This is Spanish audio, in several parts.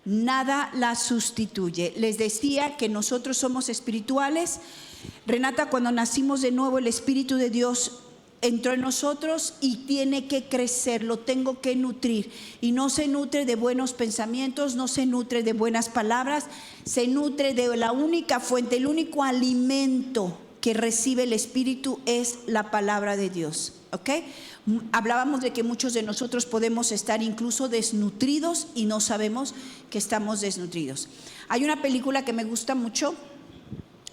Nada la sustituye. Les decía que nosotros somos espirituales. Renata, cuando nacimos de nuevo, el Espíritu de Dios entró en nosotros y tiene que crecer, lo tengo que nutrir. Y no se nutre de buenos pensamientos, no se nutre de buenas palabras, se nutre de la única fuente, el único alimento que recibe el Espíritu es la palabra de Dios. ¿Ok? Hablábamos de que muchos de nosotros podemos estar incluso desnutridos y no sabemos que estamos desnutridos. Hay una película que me gusta mucho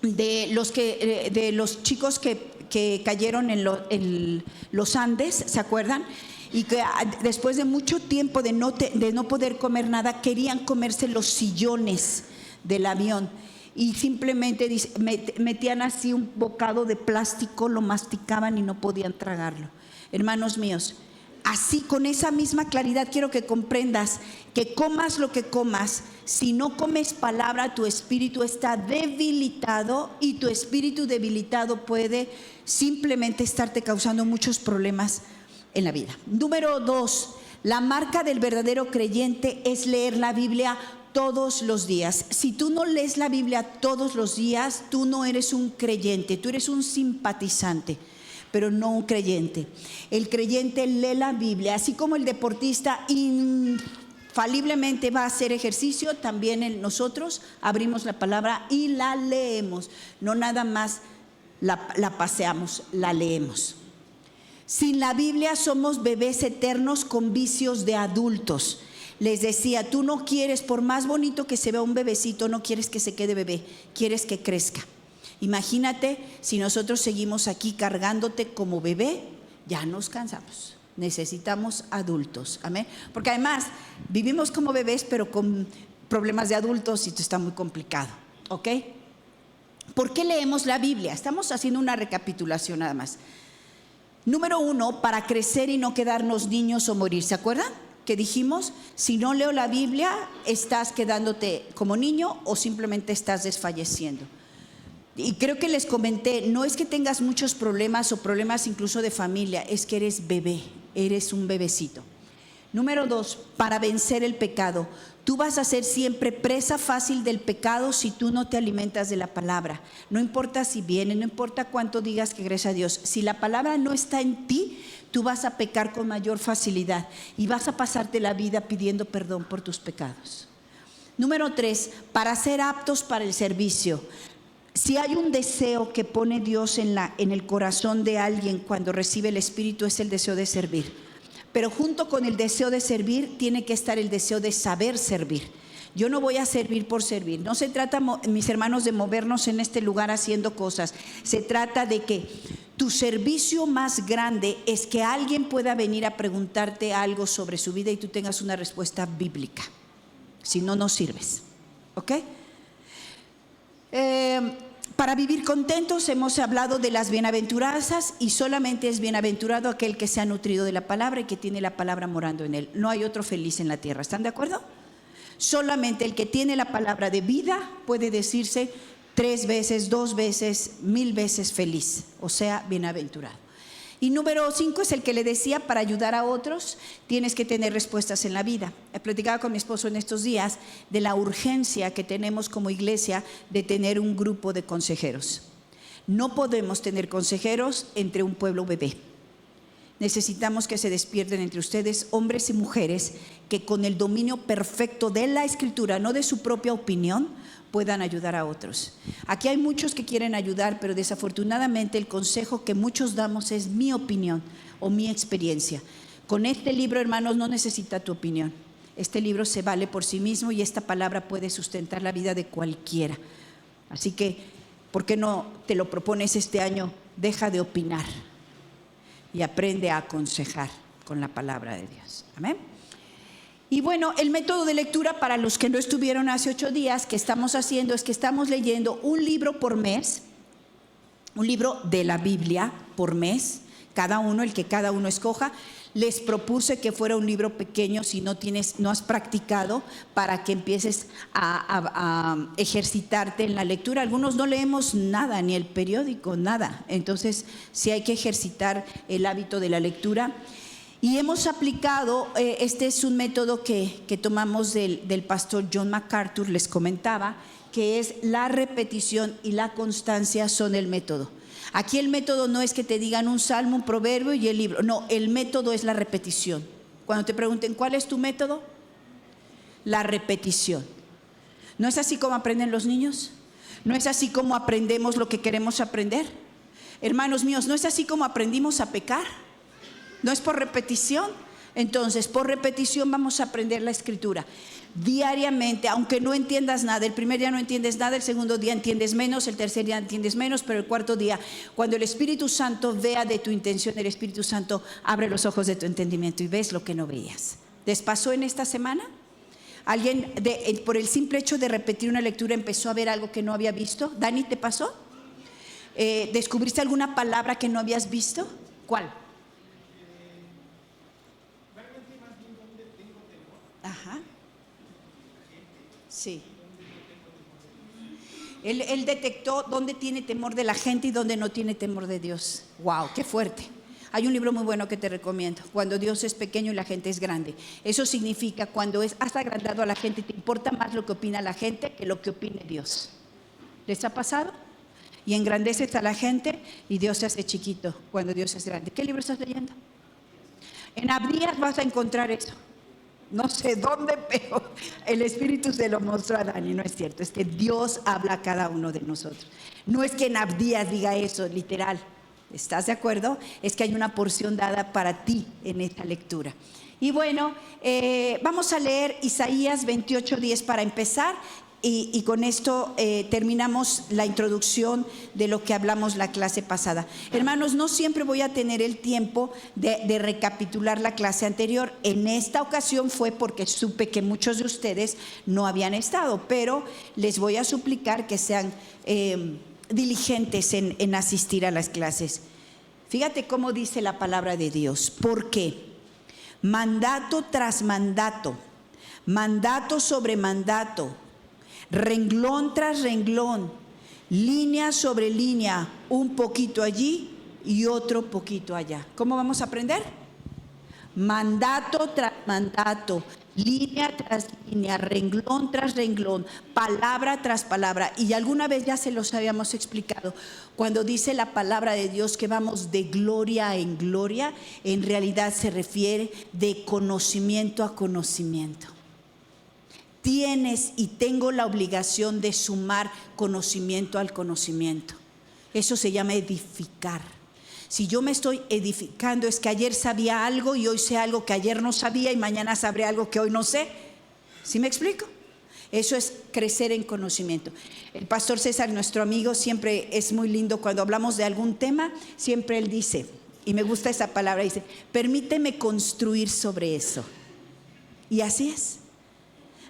de los chicos que cayeron en los Andes, ¿se acuerdan? Y que después de mucho tiempo de no poder comer nada, querían comerse los sillones del avión. Y simplemente metían así un bocado de plástico, lo masticaban y no podían tragarlo. Hermanos míos, así con esa misma claridad quiero que comprendas que comas lo que comas, si no comes palabra, tu espíritu está debilitado y tu espíritu debilitado puede simplemente estarte causando muchos problemas en la vida. Número 2, la marca del verdadero creyente es leer la Biblia todos los días. Si tú no lees la Biblia todos los días, tú no eres un creyente, tú eres un simpatizante, pero no un creyente. El creyente lee la Biblia, así como el deportista infaliblemente va a hacer ejercicio, también nosotros abrimos la palabra y la leemos, no nada más la paseamos, la leemos. Sin la Biblia somos bebés eternos con vicios de adultos. Les decía, tú no quieres, por más bonito que se vea un bebecito, no quieres que se quede bebé, quieres que crezca. Imagínate si nosotros seguimos aquí cargándote como bebé, ya nos cansamos. Necesitamos adultos, amén. Porque además vivimos como bebés, pero con problemas de adultos y esto está muy complicado, ¿ok? ¿Por qué leemos la Biblia? Estamos haciendo una recapitulación nada más. Número 1, para crecer y no quedarnos niños o morir. ¿Se acuerdan? Que dijimos, si no leo la Biblia, estás quedándote como niño o simplemente estás desfalleciendo. Y creo que les comenté, no es que tengas muchos problemas o problemas incluso de familia, es que eres bebé, eres un bebecito. Número 2, para vencer el pecado. Tú vas a ser siempre presa fácil del pecado si tú no te alimentas de la palabra. No importa si viene, no importa cuánto digas que crees a Dios. Si la palabra no está en ti, tú vas a pecar con mayor facilidad y vas a pasarte la vida pidiendo perdón por tus pecados. Número 3, para ser aptos para el servicio. Si hay un deseo que pone Dios en el corazón de alguien cuando recibe el Espíritu, es el deseo de servir. Pero junto con el deseo de servir tiene que estar el deseo de saber servir. Yo no voy a servir por servir. No se trata, mis hermanos, de movernos en este lugar haciendo cosas. Se trata de que tu servicio más grande es que alguien pueda venir a preguntarte algo sobre su vida y tú tengas una respuesta bíblica. Si no, no sirves. ¿Ok? Para vivir contentos hemos hablado de las bienaventuranzas y solamente es bienaventurado aquel que se ha nutrido de la palabra y que tiene la palabra morando en él. No hay otro feliz en la tierra. ¿Están de acuerdo? Solamente el que tiene la palabra de vida puede decirse 3 veces, 2 veces, 1000 veces feliz, o sea, bienaventurado. Y número 5 es el que le decía, para ayudar a otros tienes que tener respuestas en la vida. He platicado con mi esposo en estos días de la urgencia que tenemos como iglesia de tener un grupo de consejeros. No podemos tener consejeros entre un pueblo bebé. Necesitamos que se despierten entre ustedes hombres y mujeres que con el dominio perfecto de la Escritura, no de su propia opinión, puedan ayudar a otros. Aquí hay muchos que quieren ayudar, pero desafortunadamente el consejo que muchos damos es mi opinión o mi experiencia. Con este libro, hermanos, no necesita tu opinión. Este libro se vale por sí mismo y esta palabra puede sustentar la vida de cualquiera. Así que, ¿por qué no te lo propones este año? Deja de opinar y aprende a aconsejar con la palabra de Dios. Amén. Y bueno, el método de lectura para los que no estuvieron hace 8 días, que estamos haciendo es que estamos leyendo un libro por mes, un libro de la Biblia por mes, cada uno, el que cada uno escoja. Les propuse que fuera un libro pequeño si no has practicado, para que empieces a ejercitarte en la lectura. Algunos no leemos nada, ni el periódico, nada. Entonces sí hay que ejercitar el hábito de la lectura. Y hemos aplicado, este es un método que tomamos del pastor John MacArthur, les comentaba, que es la repetición y la constancia son el método. Aquí el método no es que te digan un salmo, un proverbio y el libro. No, el método es la repetición. Cuando te pregunten, ¿cuál es tu método? La repetición. ¿No es así como aprenden los niños? ¿No es así como aprendemos lo que queremos aprender? Hermanos míos, ¿no es así como aprendimos a pecar? ¿No es por repetición? Entonces, por repetición vamos a aprender la escritura diariamente, aunque no entiendas nada. El primer día no entiendes nada, el segundo día entiendes menos, el tercer día entiendes menos, pero el cuarto día, cuando el Espíritu Santo vea de tu intención, el Espíritu Santo abre los ojos de tu entendimiento y ves lo que no veías. ¿Les pasó en esta semana? ¿Alguien por el simple hecho de repetir una lectura empezó a ver algo que no había visto? ¿Dani, te pasó? ¿Descubriste alguna palabra que no habías visto? ¿Cuál? Ajá. Sí. Él detectó dónde tiene temor de la gente y dónde no tiene temor de Dios. ¡Wow! ¡Qué fuerte! Hay un libro muy bueno que te recomiendo, Cuando Dios es pequeño y la gente es grande. Eso significa cuando has agrandado a la gente, te importa más lo que opina la gente que lo que opine Dios. ¿Les ha pasado? Y engrandeces a la gente y Dios se hace chiquito cuando Dios es grande. ¿Qué libro estás leyendo? En Abdías vas a encontrar eso. No sé dónde, pero el Espíritu se lo mostró a Dani. No es cierto, es que Dios habla a cada uno de nosotros. No es que en Abdías diga eso, literal. ¿Estás de acuerdo? Es que hay una porción dada para ti en esta lectura. Y bueno, vamos a leer Isaías 28:10 para empezar. Y con esto terminamos la introducción de lo que hablamos la clase pasada. Hermanos, no siempre voy a tener el tiempo de recapitular la clase anterior. En esta ocasión fue porque supe que muchos de ustedes no habían estado, pero les voy a suplicar que sean diligentes en asistir a las clases. Fíjate cómo dice la palabra de Dios. Porque mandato tras mandato, mandato sobre mandato, renglón tras renglón, línea sobre línea, un poquito allí y otro poquito allá. ¿Cómo vamos a aprender? Mandato tras mandato, línea tras línea, renglón tras renglón, palabra tras palabra. Y alguna vez ya se los habíamos explicado. Cuando dice la palabra de Dios que vamos de gloria en gloria, en realidad se refiere de conocimiento a conocimiento. Tienes y tengo la obligación de sumar conocimiento al conocimiento. Eso se llama edificar. Si yo me estoy edificando es que ayer sabía algo y hoy sé algo que ayer no sabía y mañana sabré algo que hoy no sé. ¿Sí me explico? Eso es crecer en conocimiento. El pastor César, nuestro amigo, siempre es muy lindo cuando hablamos de algún tema, siempre él dice, y me gusta esa palabra, dice, permíteme construir sobre eso. Y así es.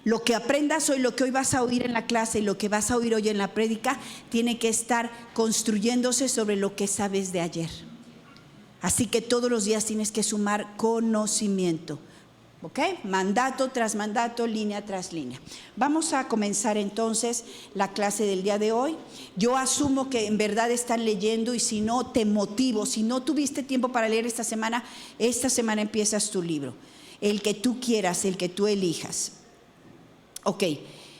Lo que aprendas hoy, lo que hoy vas a oír en la clase y lo que vas a oír hoy en la prédica, tiene que estar construyéndose sobre lo que sabes de ayer. Así que todos los días tienes que sumar conocimiento. ¿Ok? Mandato tras mandato, línea tras línea. Vamos a comenzar entonces la clase del día de hoy. Yo asumo que en verdad están leyendo y si no, te motivo. Si no tuviste tiempo para leer esta semana empiezas tu libro. El que tú quieras, el que tú elijas. Ok,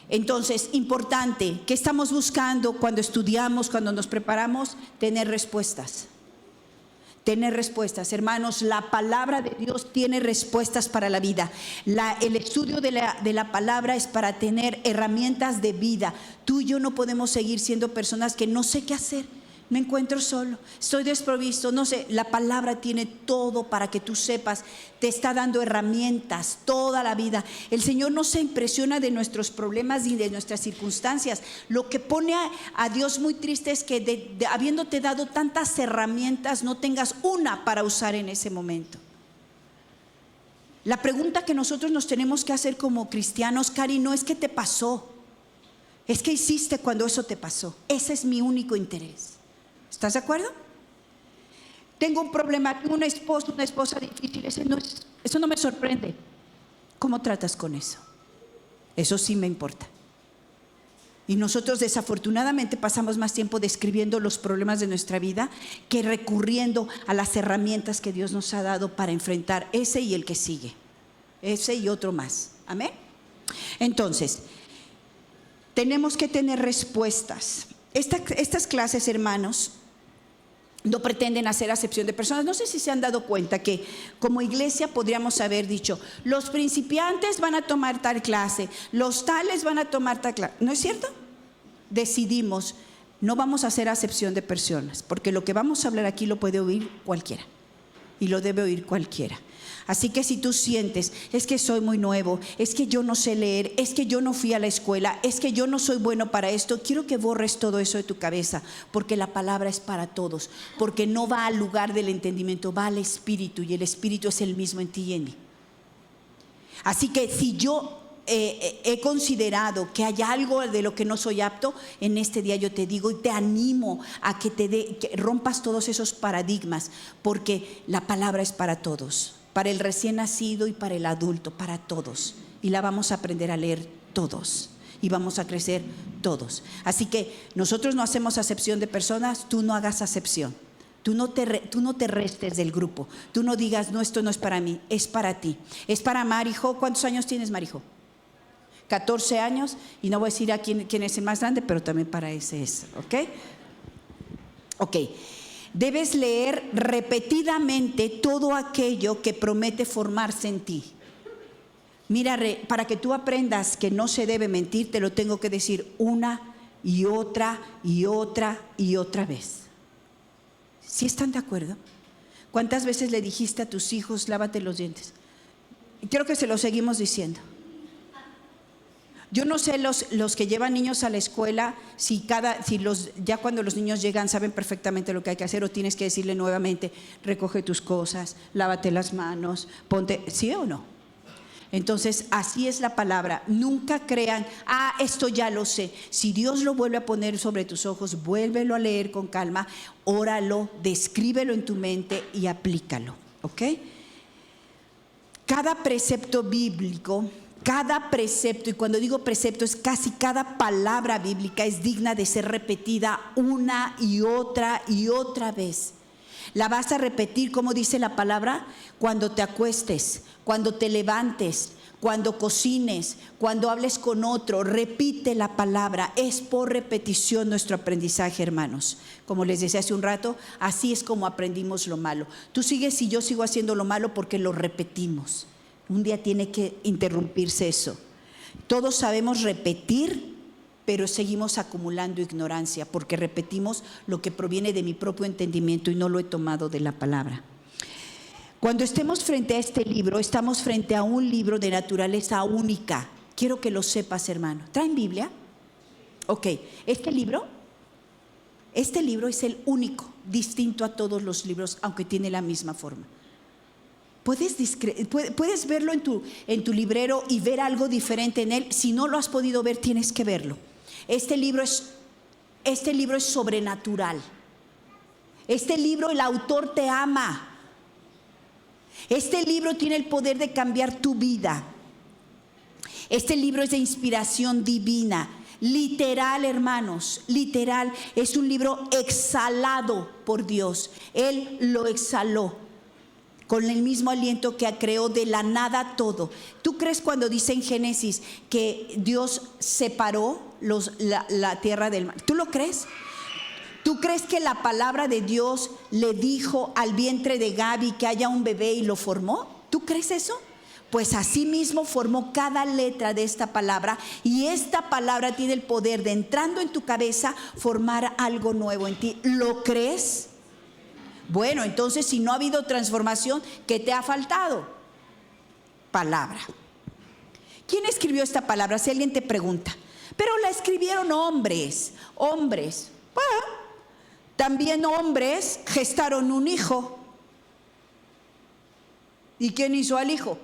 entonces, importante, ¿qué estamos buscando cuando estudiamos, cuando nos preparamos? Tener respuestas. Tener respuestas, hermanos, la palabra de Dios tiene respuestas para la vida. El estudio de la palabra es para tener herramientas de vida. Tú y yo no podemos seguir siendo personas que no sé qué hacer. Me encuentro solo, estoy desprovisto, no sé. La palabra tiene todo para que tú sepas, te está dando herramientas toda la vida. El Señor no se impresiona de nuestros problemas ni de nuestras circunstancias. Lo que pone a Dios muy triste es que habiéndote dado tantas herramientas, no tengas una para usar en ese momento. La pregunta que nosotros nos tenemos que hacer como cristianos, Cari, no es qué te pasó, es qué hiciste cuando eso te pasó. Ese es mi único interés. ¿Estás de acuerdo? Tengo un problema, tengo una esposa difícil, eso no me sorprende. ¿Cómo tratas con eso? Eso sí me importa. Y nosotros desafortunadamente pasamos más tiempo describiendo los problemas de nuestra vida que recurriendo a las herramientas que Dios nos ha dado para enfrentar ese y el que sigue, ese y otro más. Amén. Entonces, tenemos que tener respuestas. Estas clases, hermanos, no pretenden hacer acepción de personas. No sé si se han dado cuenta que como iglesia podríamos haber dicho, los principiantes van a tomar tal clase, los tales van a tomar tal clase. ¿No es cierto? Decidimos, no vamos a hacer acepción de personas, porque lo que vamos a hablar aquí lo puede oír cualquiera y lo debe oír cualquiera. Así que si tú sientes, es que soy muy nuevo, es que yo no sé leer, es que yo no fui a la escuela, es que yo no soy bueno para esto, quiero que borres todo eso de tu cabeza, porque la palabra es para todos, porque no va al lugar del entendimiento, va al Espíritu, y el Espíritu es el mismo en ti y en mí. Así que si yo he considerado que hay algo de lo que no soy apto, en este día yo te digo y te animo a que rompas todos esos paradigmas, porque la palabra es para todos, para el recién nacido y para el adulto, para todos, y la vamos a aprender a leer todos y vamos a crecer todos. Así que nosotros no hacemos acepción de personas, tú no hagas acepción. Tú no te restes del grupo, tú no digas, no, esto no es para mí, es para ti, es para Marijo. ¿Cuántos años tienes, Marijo? 14 años, y no voy a decir a quién es el más grande, pero también para ese es, ¿ok? Ok, debes leer repetidamente todo aquello que promete formarse en ti. Mira, para que tú aprendas que no se debe mentir, te lo tengo que decir una y otra y otra y otra vez. ¿Sí están de acuerdo? ¿Cuántas veces le dijiste a tus hijos, lávate los dientes? Y creo que se lo seguimos diciendo. Yo no sé los que llevan niños a la escuela, ya cuando los niños llegan saben perfectamente lo que hay que hacer, o tienes que decirle nuevamente, recoge tus cosas, lávate las manos, ponte, ¿sí o no? Entonces, así es la palabra. Nunca crean, esto ya lo sé. Si Dios lo vuelve a poner sobre tus ojos, vuélvelo a leer con calma, óralo, descríbelo en tu mente y aplícalo, ¿ok? Cada precepto bíblico, cada precepto, y cuando digo precepto es casi cada palabra bíblica, es digna de ser repetida una y otra vez. La vas a repetir, como dice la palabra, cuando te acuestes, cuando te levantes, cuando cocines, cuando hables con otro. Repite la palabra, es por repetición nuestro aprendizaje, hermanos. Como les decía hace un rato, así es como aprendimos lo malo. Tú sigues y yo sigo haciendo lo malo porque lo repetimos. Un día tiene que interrumpirse eso. Todos sabemos repetir, pero seguimos acumulando ignorancia porque repetimos lo que proviene de mi propio entendimiento y no lo he tomado de la palabra. Cuando estemos frente a este libro, estamos frente a un libro de naturaleza única. Quiero que lo sepas, hermano. ¿Traen Biblia? Ok, este libro es el único, distinto a todos los libros, aunque tiene la misma forma. Puedes verlo en tu librero y ver algo diferente en él. Si no lo has podido ver, tienes que verlo. Este libro es sobrenatural. Este libro, el autor te ama. Este libro tiene el poder de cambiar tu vida. Este libro es de inspiración divina. Literal, hermanos, literal. Es un libro exhalado por Dios. Él lo exhaló con el mismo aliento que creó de la nada todo. ¿Tú crees cuando dice en Génesis que Dios separó la tierra del mar? ¿Tú lo crees? ¿Tú crees que la palabra de Dios le dijo al vientre de Gaby que haya un bebé y lo formó? ¿Tú crees eso? Pues así mismo formó cada letra de esta palabra, y esta palabra tiene el poder de, entrando en tu cabeza, formar algo nuevo en ti. ¿Lo crees? Bueno, entonces si no ha habido transformación, ¿qué te ha faltado? Palabra. ¿Quién escribió esta palabra? Si alguien te pregunta. Pero la escribieron hombres. Bueno, también hombres gestaron un hijo. ¿Y quién hizo al hijo?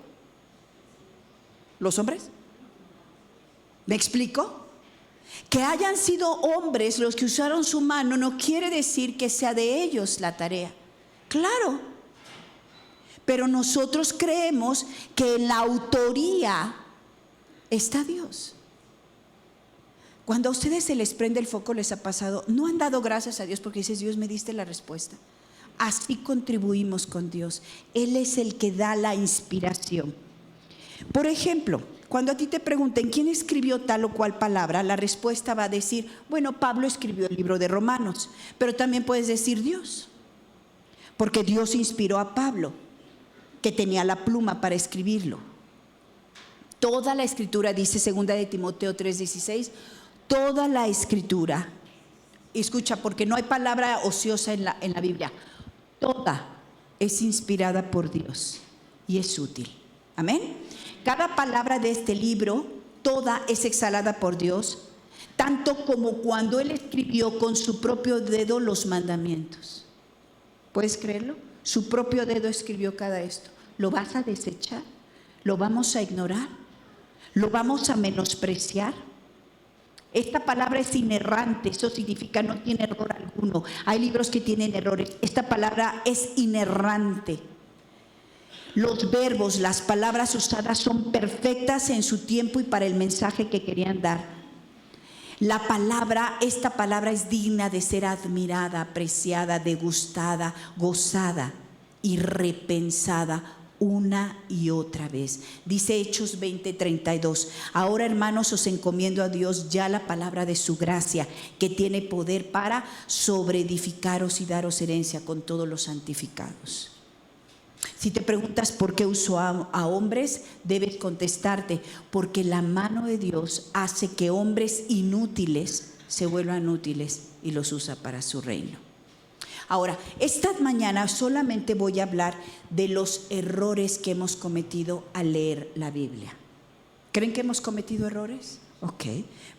¿Los hombres? ¿Me explico? Que hayan sido hombres los que usaron su mano no quiere decir que sea de ellos la tarea. Claro. Pero nosotros creemos que en la autoría está Dios. Cuando a ustedes se les prende el foco, les ha pasado, no han dado gracias a Dios porque dices, Dios, me diste la respuesta. Así contribuimos con Dios. Él es el que da la inspiración. Por ejemplo, cuando a ti te pregunten quién escribió tal o cual palabra, la respuesta va a decir, bueno, Pablo escribió el libro de Romanos, pero también puedes decir Dios, porque Dios inspiró a Pablo, que tenía la pluma para escribirlo. Toda la escritura, dice 2 de Timoteo 3:16, toda la escritura, escucha, porque no hay palabra ociosa en la Biblia, toda es inspirada por Dios y es útil. Amén. Cada palabra de este libro, toda es exhalada por Dios, tanto como cuando Él escribió con su propio dedo los mandamientos. ¿Puedes creerlo? Su propio dedo escribió cada esto. ¿Lo vas a desechar? ¿Lo vamos a ignorar? ¿Lo vamos a menospreciar? Esta palabra es inerrante, eso significa no tiene error alguno. Hay libros que tienen errores. Esta palabra es inerrante. Los verbos, las palabras usadas son perfectas en su tiempo y para el mensaje que querían dar. Esta palabra es digna de ser admirada, apreciada, degustada, gozada y repensada una y otra vez. Dice Hechos 20:32, ahora hermanos os encomiendo a Dios ya la palabra de su gracia, que tiene poder para sobreedificaros y daros herencia con todos los santificados. Si te preguntas por qué usó a hombres, debes contestarte, porque la mano de Dios hace que hombres inútiles se vuelvan útiles y los usa para su reino. Ahora, esta mañana solamente voy a hablar de los errores que hemos cometido al leer la Biblia. ¿Creen que hemos cometido errores? Ok.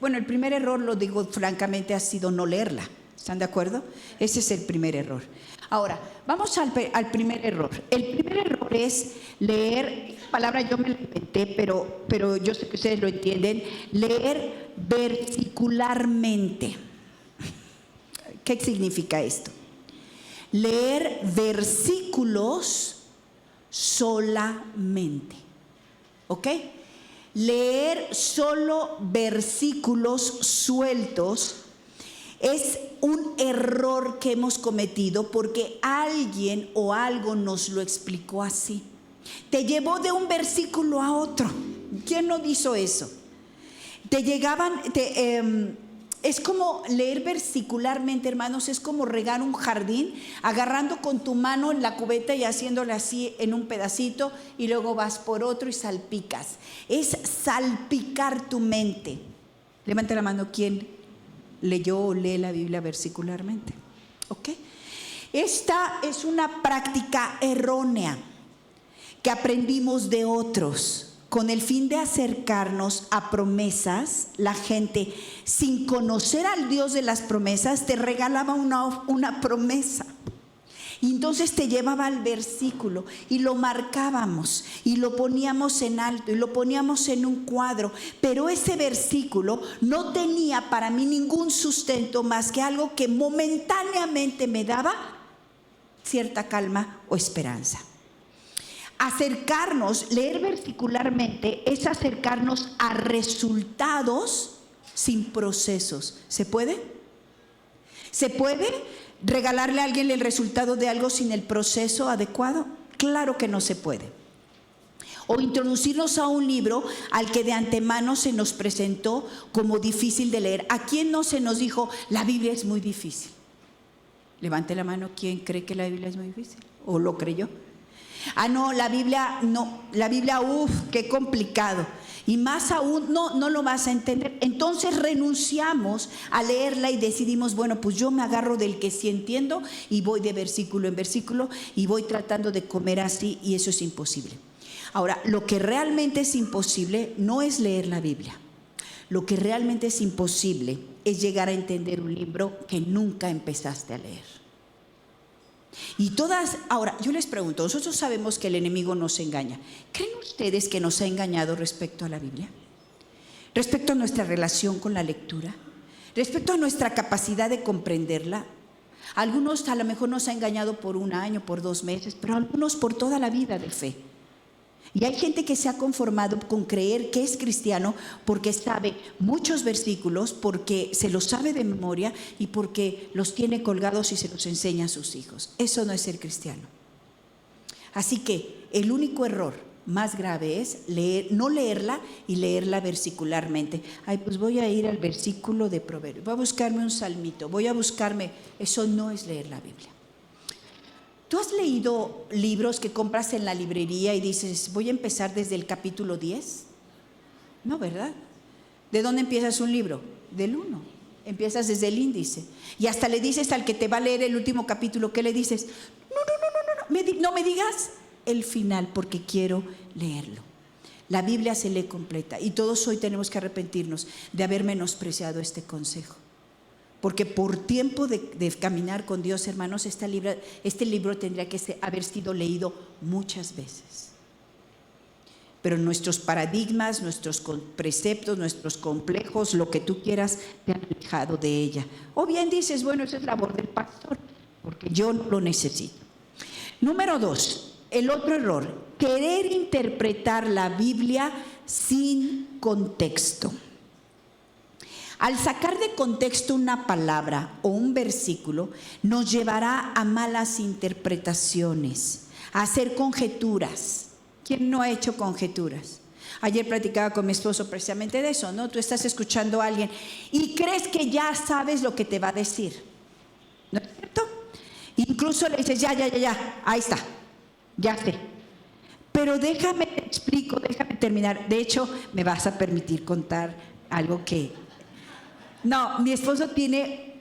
Bueno, el primer error, lo digo francamente, ha sido no leerla. ¿Están de acuerdo? Ese es el primer error. Ahora, vamos al primer error. El primer error es leer, esta palabra yo me la inventé, pero yo sé que ustedes lo entienden, leer versicularmente. ¿Qué significa esto? Leer versículos solamente. ¿Ok? Leer solo versículos sueltos es un error que hemos cometido porque alguien o algo nos lo explicó así. Te llevó de un versículo a otro. ¿Quién no hizo eso? Es como leer versicularmente, hermanos, es como regar un jardín, agarrando con tu mano en la cubeta y haciéndole así en un pedacito y luego vas por otro y salpicas. Es salpicar tu mente. Levanta la mano, ¿quién leyó o lee la Biblia versicularmente? ¿Ok? Esta es una práctica errónea que aprendimos de otros con el fin de acercarnos a promesas. La gente, sin conocer al Dios de las promesas, te regalaba una promesa. Y entonces te llevaba al versículo y lo marcábamos y lo poníamos en alto y lo poníamos en un cuadro. Pero ese versículo no tenía para mí ningún sustento más que algo que momentáneamente me daba cierta calma o esperanza. Acercarnos, leer versicularmente, es acercarnos a resultados sin procesos. ¿Se puede? ¿Se puede regalarle a alguien el resultado de algo sin el proceso adecuado? Claro que no se puede. O introducirnos a un libro al que de antemano se nos presentó como difícil de leer. ¿A quién no se nos dijo, la Biblia es muy difícil? Levante la mano, ¿quién cree que la Biblia es muy difícil? ¿O lo creyó? Ah, no, la Biblia, qué complicado. Y más aún, no lo vas a entender. Entonces renunciamos a leerla y decidimos, bueno, pues yo me agarro del que sí entiendo y voy de versículo en versículo y voy tratando de comer así, y eso es imposible. Ahora, lo que realmente es imposible no es leer la Biblia. Lo que realmente es imposible es llegar a entender un libro que nunca empezaste a leer. Ahora, yo les pregunto, nosotros sabemos que el enemigo nos engaña. ¿Creen ustedes que nos ha engañado respecto a la Biblia? Respecto a nuestra relación con la lectura, respecto a nuestra capacidad de comprenderla. Algunos a lo mejor nos ha engañado por un año, por 2 meses, pero algunos por toda la vida de fe. Y hay gente que se ha conformado con creer que es cristiano porque sabe muchos versículos, porque se los sabe de memoria y porque los tiene colgados y se los enseña a sus hijos. Eso no es ser cristiano. Así que el único error más grave es no leerla y leerla versicularmente. Ay, pues voy a ir al versículo de Proverbios, voy a buscarme un salmito, eso no es leer la Biblia. ¿Tú has leído libros que compras en la librería y dices, voy a empezar desde el capítulo 10? No, ¿verdad? ¿De dónde empiezas un libro? Del 1. Empiezas desde el índice. Y hasta le dices al que te va a leer el último capítulo, ¿qué le dices? No me digas el final porque quiero leerlo. La Biblia se lee completa y todos hoy tenemos que arrepentirnos de haber menospreciado este consejo. Porque por tiempo de caminar con Dios, hermanos, este libro tendría que haber sido leído muchas veces. Pero nuestros paradigmas, nuestros preceptos, nuestros complejos, lo que tú quieras, te han alejado de ella. O bien dices, bueno, eso es labor del pastor, porque yo no lo necesito. Número 2, el otro error, querer interpretar la Biblia sin contexto. Al sacar de contexto una palabra o un versículo, nos llevará a malas interpretaciones, a hacer conjeturas. ¿Quién no ha hecho conjeturas? Ayer platicaba con mi esposo precisamente de eso, ¿no? Tú estás escuchando a alguien y crees que ya sabes lo que te va a decir, ¿no es cierto? Incluso le dices, ya, ahí está, ya sé. Pero déjame terminar. De hecho, me vas a permitir contar algo que... No, mi esposo tiene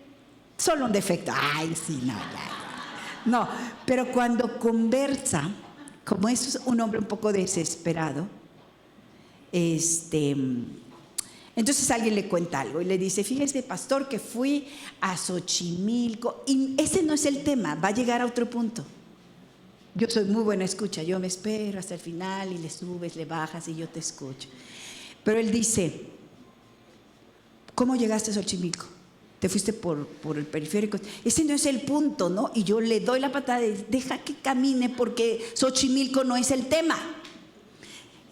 solo un defecto. Ay, sí, no, ya. No, pero cuando conversa, como es un hombre un poco desesperado, entonces alguien le cuenta algo y le dice, fíjese, pastor, que fui a Xochimilco. Y ese no es el tema, va a llegar a otro punto. Yo soy muy buena escucha, yo me espero hasta el final y le subes, le bajas y yo te escucho. Pero él dice, ¿cómo llegaste a Xochimilco? Te fuiste por el periférico. Ese no es el punto, ¿no? Y yo le doy la patada de deja que camine porque Xochimilco no es el tema.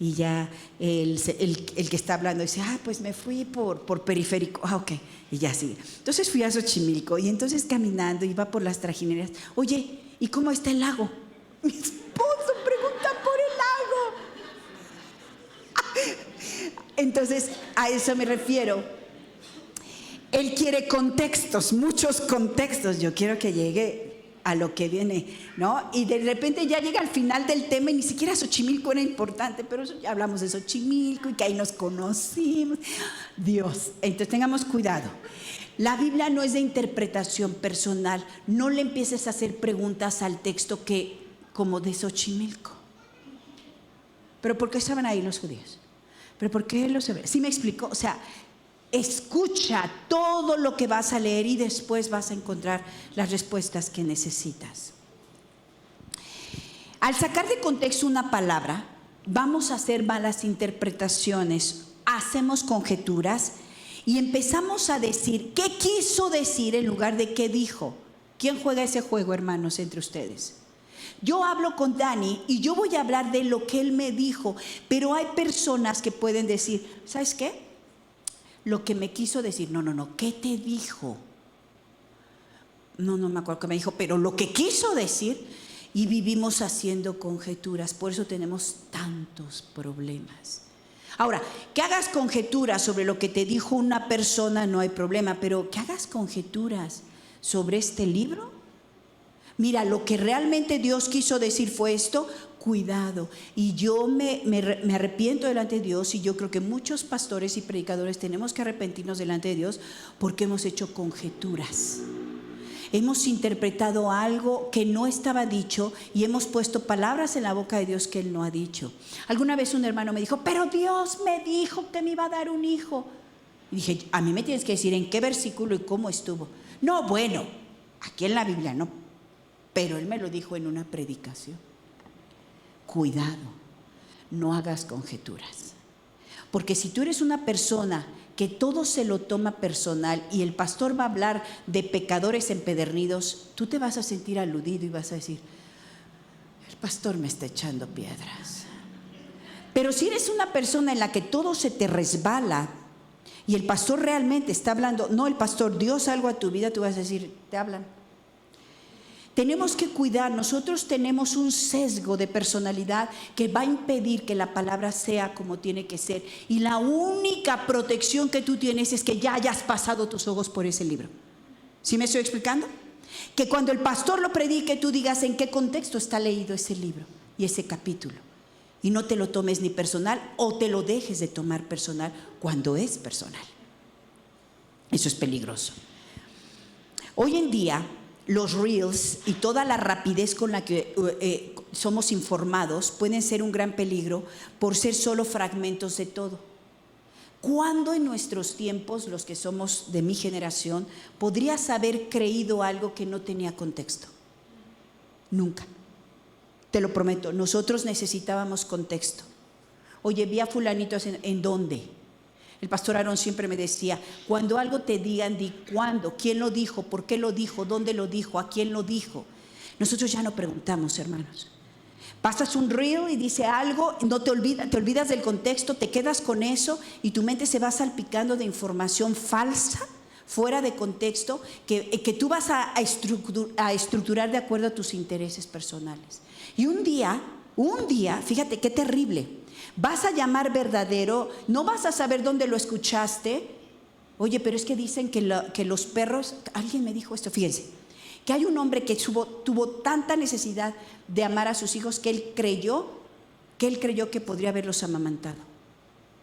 Y ya el que está hablando dice, pues me fui por periférico. Ok, y ya sigue. Entonces fui a Xochimilco y entonces caminando iba por las trajineras. Oye, ¿y cómo está el lago? Mi esposo pregunta por el lago. Entonces a eso me refiero. Él quiere contextos, muchos contextos. Yo quiero que llegue a lo que viene, ¿no? Y de repente ya llega al final del tema y ni siquiera Xochimilco era importante, pero ya hablamos de Xochimilco y que ahí nos conocimos. Dios, entonces tengamos cuidado. La Biblia no es de interpretación personal. No le empieces a hacer preguntas al texto como de Xochimilco. ¿Pero por qué estaban ahí los judíos? ¿Pero por qué los hebreos? ¿Sí me explico? O sea, escucha todo lo que vas a leer y después vas a encontrar las respuestas que necesitas. Al sacar de contexto una palabra, vamos a hacer malas interpretaciones, hacemos conjeturas y empezamos a decir qué quiso decir en lugar de qué dijo. ¿Quién juega ese juego, hermanos, entre ustedes? Yo hablo con Dani y yo voy a hablar de lo que él me dijo, pero hay personas que pueden decir, ¿sabes qué? Lo que me quiso decir, no, ¿qué te dijo? No me acuerdo qué me dijo, pero lo que quiso decir, y vivimos haciendo conjeturas, por eso tenemos tantos problemas. Ahora, que hagas conjeturas sobre lo que te dijo una persona no hay problema, pero que hagas conjeturas sobre este libro, mira, lo que realmente Dios quiso decir fue esto. Cuidado, y yo me arrepiento delante de Dios, y yo creo que muchos pastores y predicadores tenemos que arrepentirnos delante de Dios porque hemos hecho conjeturas. Hemos interpretado algo que no estaba dicho y hemos puesto palabras en la boca de Dios que Él no ha dicho. Alguna vez un hermano me dijo, pero Dios me dijo que me iba a dar un hijo. Y dije, a mí me tienes que decir en qué versículo y cómo estuvo. No, bueno, aquí en la Biblia no, pero Él me lo dijo en una predicación. Cuidado, no hagas conjeturas. Porque si tú eres una persona que todo se lo toma personal y el pastor va a hablar de pecadores empedernidos, tú te vas a sentir aludido y vas a decir, el pastor me está echando piedras. Pero si eres una persona en la que todo se te resbala y el pastor realmente está hablando, no el pastor, Dios algo a tu vida, tú vas a decir, te hablan. Tenemos que cuidar, nosotros tenemos un sesgo de personalidad que va a impedir que la palabra sea como tiene que ser. Y la única protección que tú tienes es que ya hayas pasado tus ojos por ese libro. ¿Sí me estoy explicando? Que cuando el pastor lo predique, tú digas en qué contexto está leído ese libro y ese capítulo. Y no te lo tomes ni personal o te lo dejes de tomar personal cuando es personal. Eso es peligroso. Hoy en día, los reels y toda la rapidez con la que somos informados pueden ser un gran peligro por ser solo fragmentos de todo. ¿Cuándo en nuestros tiempos, los que somos de mi generación, podrías haber creído algo que no tenía contexto? Nunca. Te lo prometo, nosotros necesitábamos contexto. Oye, vi a fulanito, ¿en dónde? El pastor Aarón siempre me decía, cuando algo te digan, di cuándo, quién lo dijo, por qué lo dijo, dónde lo dijo, a quién lo dijo. Nosotros ya no preguntamos, hermanos. Pasas un reel y dice algo, no te olvidas del contexto, te quedas con eso y tu mente se va salpicando de información falsa, fuera de contexto, que tú vas a estructurar de acuerdo a tus intereses personales. Y un día, fíjate qué terrible, vas a llamar verdadero, no vas a saber dónde lo escuchaste. Oye, pero es que dicen que los perros, alguien me dijo esto, fíjense, que hay un hombre que tuvo tanta necesidad de amar a sus hijos que él creyó que podría haberlos amamantado.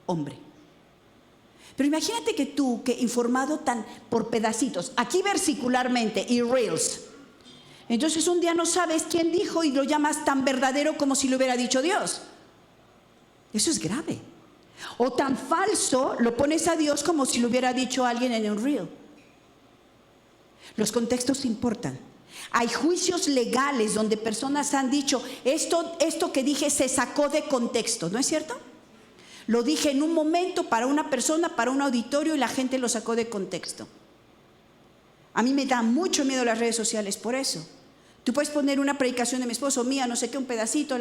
Hombre. Pero imagínate que tú, que informado tan por pedacitos, aquí versicularmente y reels, entonces un día no sabes quién dijo y lo llamas tan verdadero como si lo hubiera dicho Dios. Eso es grave. O tan falso lo pones a Dios como si lo hubiera dicho alguien en un reel. Los contextos importan. Hay juicios legales donde personas han dicho, esto que dije se sacó de contexto, ¿no es cierto? Lo dije en un momento para una persona, para un auditorio y la gente lo sacó de contexto. A mí me da mucho miedo las redes sociales por eso. Tú puedes poner una predicación de mi esposo, mía, no sé qué, un pedacito,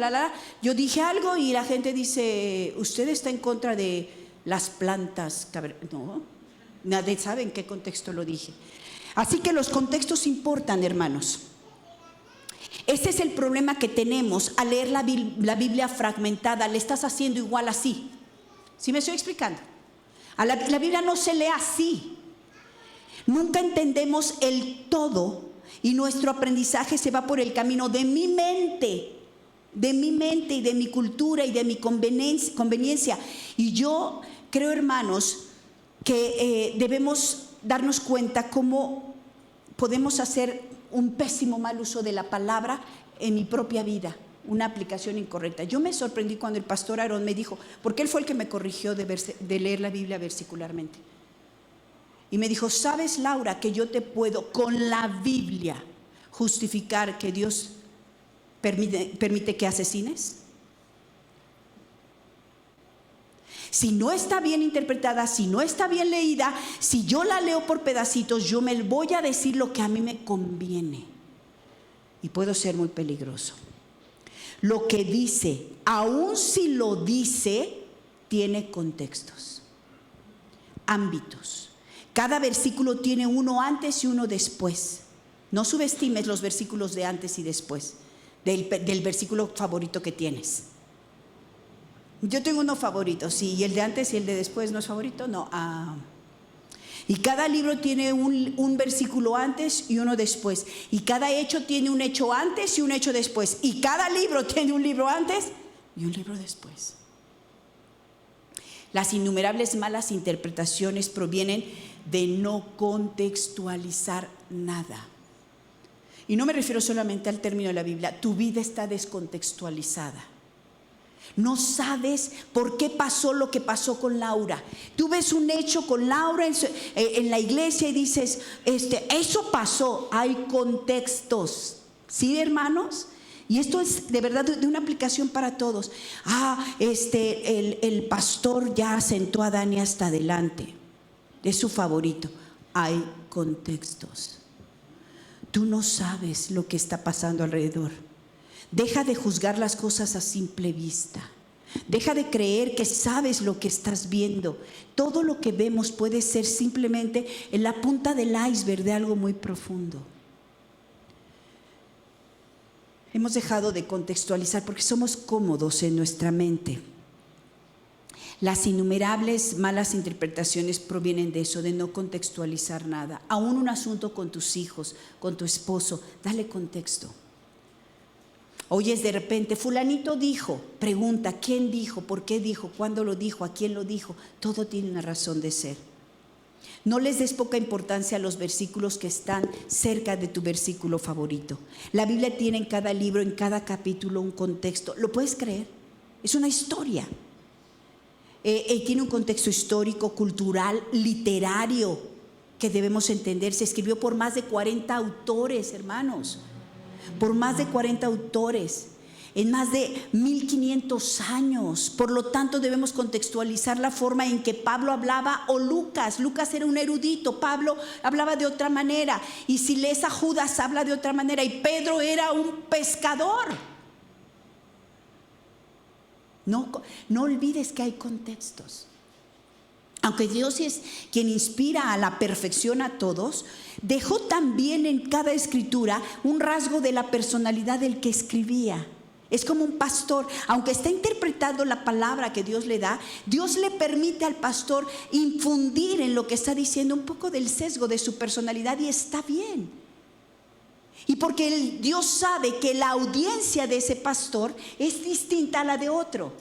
yo dije algo y la gente dice, usted está en contra de las plantas. No, nadie sabe en qué contexto lo dije. Así que los contextos importan, hermanos. Este es el problema que tenemos al leer la Biblia fragmentada. Le estás haciendo igual así. ¿Sí me estoy explicando? La Biblia no se lee así. Nunca entendemos el todo y nuestro aprendizaje se va por el camino de mi mente y de mi cultura y de mi conveniencia. Y yo creo, hermanos, que debemos darnos cuenta cómo podemos hacer un pésimo mal uso de la palabra en mi propia vida, una aplicación incorrecta. Yo me sorprendí cuando el pastor Aarón me dijo, porque él fue el que me corrigió de leer la Biblia versicularmente. Y me dijo, ¿sabes, Laura, que yo te puedo con la Biblia justificar que Dios permite que asesines? Si no está bien interpretada, si no está bien leída, si yo la leo por pedacitos, yo me voy a decir lo que a mí me conviene. Y puedo ser muy peligroso. Lo que dice, aun si lo dice, tiene contextos, ámbitos. Cada versículo tiene uno antes y uno después. No subestimes los versículos de antes y después del versículo favorito que tienes. Yo tengo uno favorito, sí, y el de antes y el de después no es favorito, no. Y cada libro tiene un versículo antes y uno después. Y cada hecho tiene un hecho antes y un hecho después. Y cada libro tiene un libro antes y un libro después. Las innumerables malas interpretaciones provienen de no contextualizar nada. Y no me refiero solamente al término de la Biblia. Tu vida está descontextualizada. No sabes por qué pasó lo que pasó con Laura. Tú ves un hecho con Laura en la iglesia y dices, eso pasó. Hay contextos, ¿sí, hermanos? Y esto es de verdad de una aplicación para todos. El pastor ya sentó a Dani hasta adelante. Es su favorito. Hay contextos. Tú no sabes lo que está pasando alrededor. Deja de juzgar las cosas a simple vista. Deja de creer que sabes lo que estás viendo. Todo lo que vemos puede ser simplemente en la punta del iceberg de algo muy profundo. Hemos dejado de contextualizar porque somos cómodos en nuestra mente. Las innumerables malas interpretaciones provienen de eso, de no contextualizar nada. Aún un asunto con tus hijos, con tu esposo, dale contexto. Oyes de repente, fulanito dijo, pregunta, ¿quién dijo? ¿Por qué dijo? ¿Cuándo lo dijo? ¿A quién lo dijo? Todo tiene una razón de ser. No les des poca importancia a los versículos que están cerca de tu versículo favorito. La Biblia tiene en cada libro, en cada capítulo, un contexto. ¿Lo puedes creer? Es una historia. Tiene un contexto histórico, cultural, literario que debemos entender. Se escribió por más de 40 autores, hermanos. Por más de 40 autores. En más de 1500 años. Por lo tanto, debemos contextualizar la forma en que Pablo hablaba o Lucas. Lucas era un erudito, Pablo hablaba de otra manera. Y si lees a Judas, habla de otra manera. Y Pedro era un pescador. No olvides que hay contextos. Aunque Dios es quien inspira a la perfección a todos, dejó también en cada escritura un rasgo de la personalidad del que escribía. Es como un pastor, aunque está interpretando la palabra que Dios le da, Dios le permite al pastor infundir en lo que está diciendo un poco del sesgo de su personalidad, y está bien. Y porque Dios sabe que la audiencia de ese pastor es distinta a la de otro.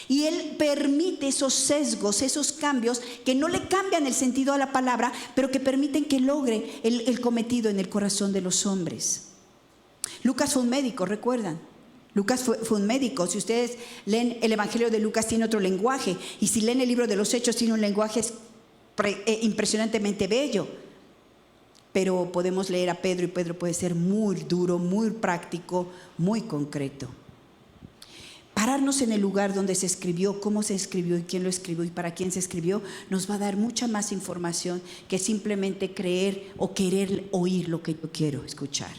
Y Él permite esos sesgos, esos cambios que no le cambian el sentido a la palabra, pero que permiten que logre el cometido en el corazón de los hombres. Lucas fue un médico, ¿recuerdan? Lucas fue un médico. Si ustedes leen el Evangelio de Lucas, tiene otro lenguaje. Y si leen el libro de los Hechos, tiene un lenguaje impresionantemente bello. Pero podemos leer a Pedro y Pedro puede ser muy duro, muy práctico, muy concreto. Pararnos en el lugar donde se escribió, cómo se escribió y quién lo escribió y para quién se escribió, nos va a dar mucha más información que simplemente creer o querer oír lo que yo quiero escuchar.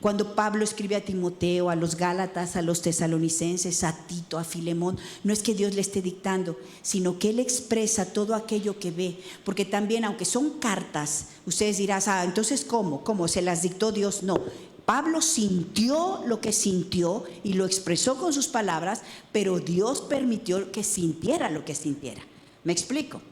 Cuando Pablo escribe a Timoteo, a los Gálatas, a los tesalonicenses, a Tito, a Filemón, no es que Dios le esté dictando, sino que Él expresa todo aquello que ve. Porque también, aunque son cartas, ustedes dirán, entonces ¿cómo? ¿Se las dictó Dios? No. Pablo sintió lo que sintió y lo expresó con sus palabras, pero Dios permitió que sintiera lo que sintiera. ¿Me explico?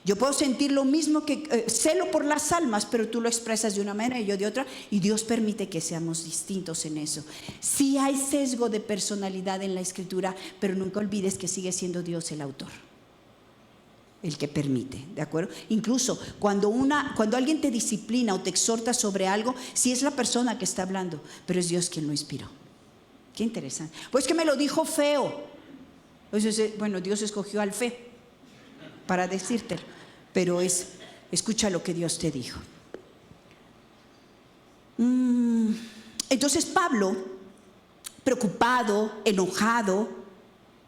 Yo puedo sentir lo mismo que celo por las almas, pero tú lo expresas de una manera y yo de otra, y Dios permite que seamos distintos en eso. Sí hay sesgo de personalidad en la Escritura, pero nunca olvides que sigue siendo Dios el autor, el que permite, ¿de acuerdo? Incluso cuando alguien te disciplina o te exhorta sobre algo, sí es la persona que está hablando, pero es Dios quien lo inspiró. Qué interesante. Pues que me lo dijo feo. Entonces, bueno, Dios escogió al feo para decírtelo, pero escucha lo que Dios te dijo. Entonces Pablo, preocupado, enojado,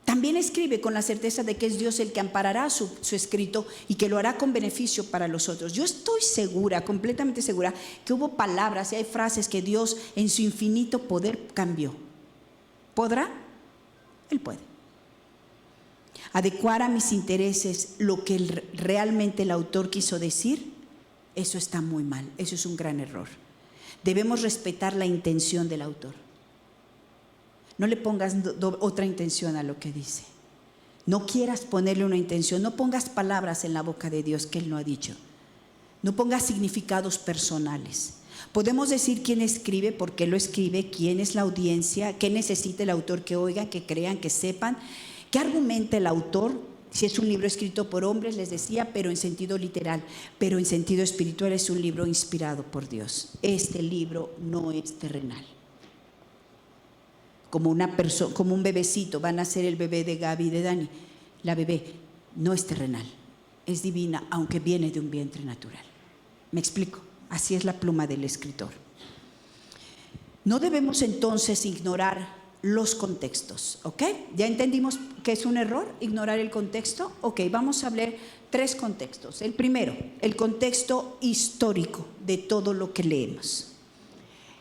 también escribe con la certeza de que es Dios el que amparará su escrito y que lo hará con beneficio para los otros. Yo estoy segura, completamente segura, que hubo palabras y hay frases que Dios en su infinito poder cambió. ¿Podrá? Él puede. Adecuar a mis intereses lo que realmente el autor quiso decir, eso está muy mal, eso es un gran error. Debemos respetar la intención del autor. No le pongas otra intención a lo que dice. No quieras ponerle una intención, no pongas palabras en la boca de Dios que Él no ha dicho. No pongas significados personales. Podemos decir quién escribe, por qué lo escribe, quién es la audiencia, qué necesita el autor que oigan, que crean, que sepan. ¿Qué argumenta el autor? Si es un libro escrito por hombres, les decía, pero en sentido literal, pero en sentido espiritual es un libro inspirado por Dios. Este libro no es terrenal. Como un bebecito, van a ser el bebé de Gaby y de Dani. La bebé no es terrenal, es divina, aunque viene de un vientre natural. ¿Me explico? Así es la pluma del escritor. No debemos entonces ignorar los contextos, ¿ok? ¿Ya entendimos que es un error ignorar el contexto? Ok, vamos a hablar 3 contextos. El primero, el contexto histórico de todo lo que leemos.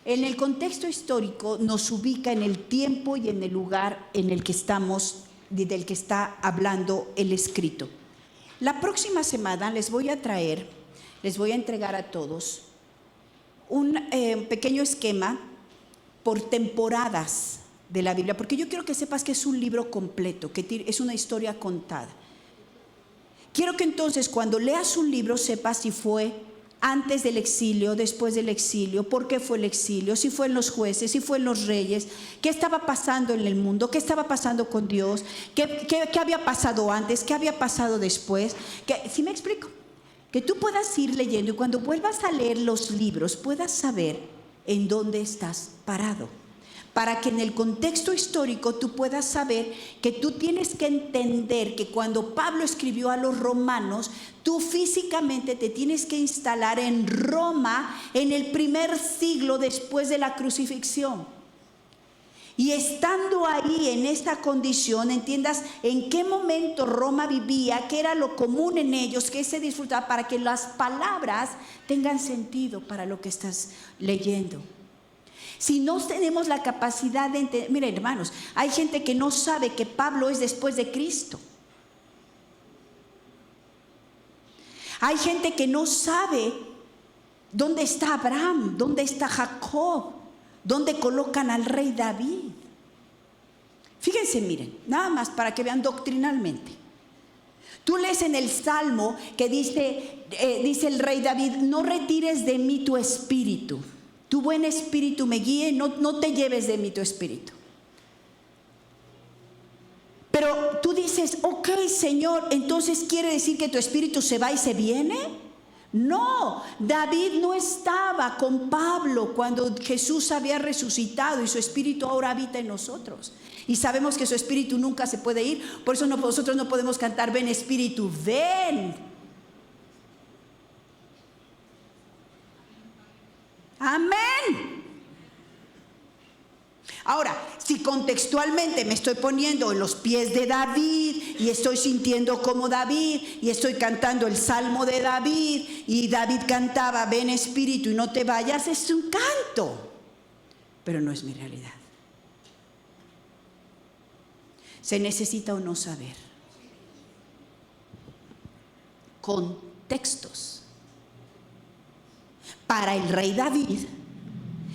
En el contexto histórico nos ubica en el tiempo y en el lugar en el que estamos del que está hablando el escrito. La próxima semana les voy a entregar a todos un pequeño esquema por temporadas de la Biblia, porque yo quiero que sepas que es un libro completo, que es una historia contada. Quiero que entonces cuando leas un libro sepas si fue antes del exilio, después del exilio, por qué fue el exilio, si fue en los jueces, si fue en los reyes, qué estaba pasando en el mundo, qué estaba pasando con Dios, qué había pasado antes, qué había pasado después. ¿Sí me explico? Que tú puedas ir leyendo y cuando vuelvas a leer los libros puedas saber en dónde estás parado, para que en el contexto histórico tú puedas saber que tú tienes que entender que cuando Pablo escribió a los romanos, tú físicamente te tienes que instalar en Roma en el primer siglo después de la crucifixión. Y estando ahí en esta condición, entiendas en qué momento Roma vivía, qué era lo común en ellos, qué se disfrutaba, para que las palabras tengan sentido para lo que estás leyendo. Si no tenemos la capacidad de entender, miren hermanos, hay gente que no sabe que Pablo es después de Cristo. Hay gente que no sabe dónde está Abraham, dónde está Jacob, dónde colocan al rey David. Fíjense, miren, nada más para que vean doctrinalmente. Tú lees en el Salmo que dice el rey David: no retires de mí tu espíritu. Tu buen espíritu me guíe, no te lleves de mí tu espíritu. Pero tú dices, ok, Señor, entonces quiere decir que tu espíritu se va y se viene. No, David no estaba con Pablo cuando Jesús había resucitado y su espíritu ahora habita en nosotros. Y sabemos que su espíritu nunca se puede ir, por eso nosotros no podemos cantar ven espíritu, ven. Amén. Ahora, si contextualmente me estoy poniendo en los pies de David y estoy sintiendo como David y estoy cantando el Salmo de David y David cantaba ven espíritu y no te vayas, es un canto, pero no es mi realidad. Se necesita o no saber contextos. Para el rey David,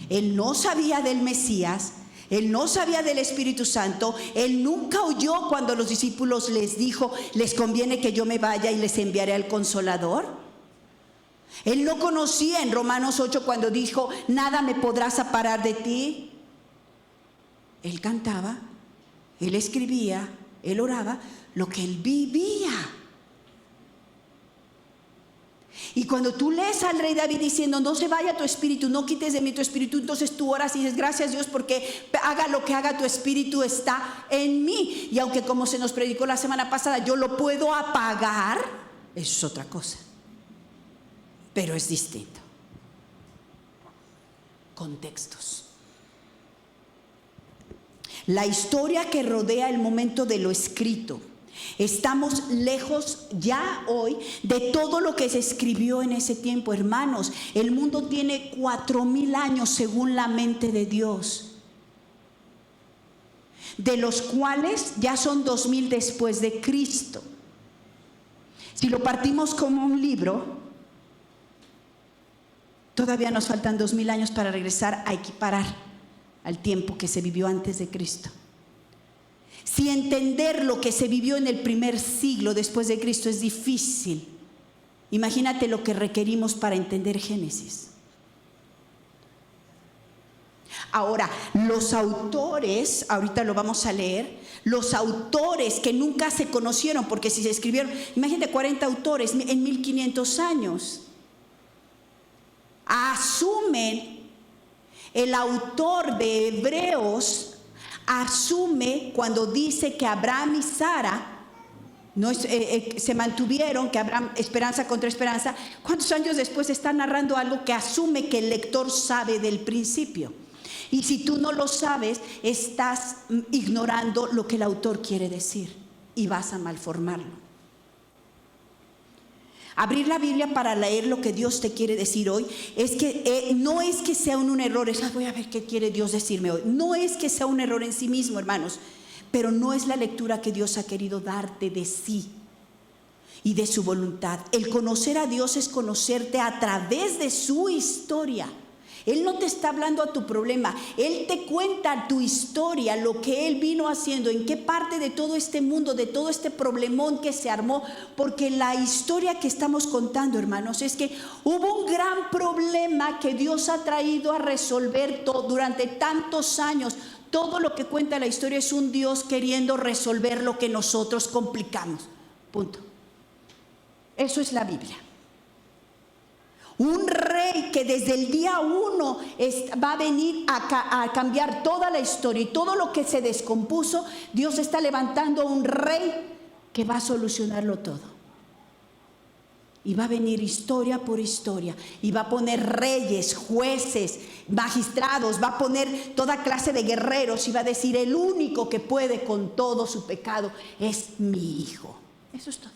él no sabía del Mesías, él no sabía del Espíritu Santo, él nunca oyó cuando los discípulos les dijo, les conviene que yo me vaya y les enviaré al Consolador. Él no conocía en Romanos 8 cuando dijo, nada me podrá separar de ti. Él cantaba, él escribía, él oraba, lo que él vivía. Y cuando tú lees al rey David diciendo, no se vaya tu espíritu, no quites de mí tu espíritu, entonces tú oras y dices, gracias Dios porque haga lo que haga, tu espíritu está en mí. Y aunque como se nos predicó la semana pasada, yo lo puedo apagar, eso es otra cosa. Pero es distinto. Contextos. La historia que rodea el momento de lo escrito. Estamos lejos ya hoy de todo lo que se escribió en ese tiempo, hermanos. El mundo tiene 4,000 años según la mente de Dios, de los cuales ya son 2,000 después de Cristo. Si lo partimos como un libro, todavía nos faltan 2,000 años para regresar a equiparar al tiempo que se vivió antes de Cristo. Si entender lo que se vivió en el primer siglo después de Cristo es difícil, imagínate lo que requerimos para entender Génesis. Ahora, los autores, ahorita lo vamos a leer, los autores que nunca se conocieron, porque si se escribieron, imagínate 40 autores en 1500 años, asumen, el autor de Hebreos asume cuando dice que Abraham y Sara se mantuvieron, que Abraham, esperanza contra esperanza. ¿Cuántos años después está narrando algo que asume que el lector sabe del principio? Y si tú no lo sabes, estás ignorando lo que el autor quiere decir y vas a malformarlo. Abrir la Biblia para leer lo que Dios te quiere decir hoy es que no es que sea un error, voy a ver qué quiere Dios decirme hoy. No es que sea un error en sí mismo, hermanos, pero no es la lectura que Dios ha querido darte de sí y de su voluntad. El conocer a Dios es conocerte a través de su historia. Él no te está hablando a tu problema, Él te cuenta tu historia, lo que Él vino haciendo, en qué parte de todo este mundo, de todo este problemón que se armó, porque la historia que estamos contando, hermanos, es que hubo un gran problema que Dios ha traído a resolver durante tantos años. Todo lo que cuenta la historia es un Dios queriendo resolver lo que nosotros complicamos. Punto. Eso es la Biblia. Un rey que desde el día 1 va a venir a cambiar toda la historia y todo lo que se descompuso. Dios está levantando a un rey que va a solucionarlo todo. Y va a venir historia por historia y va a poner reyes, jueces, magistrados, va a poner toda clase de guerreros y va a decir: el único que puede con todo su pecado es mi hijo. Eso es todo.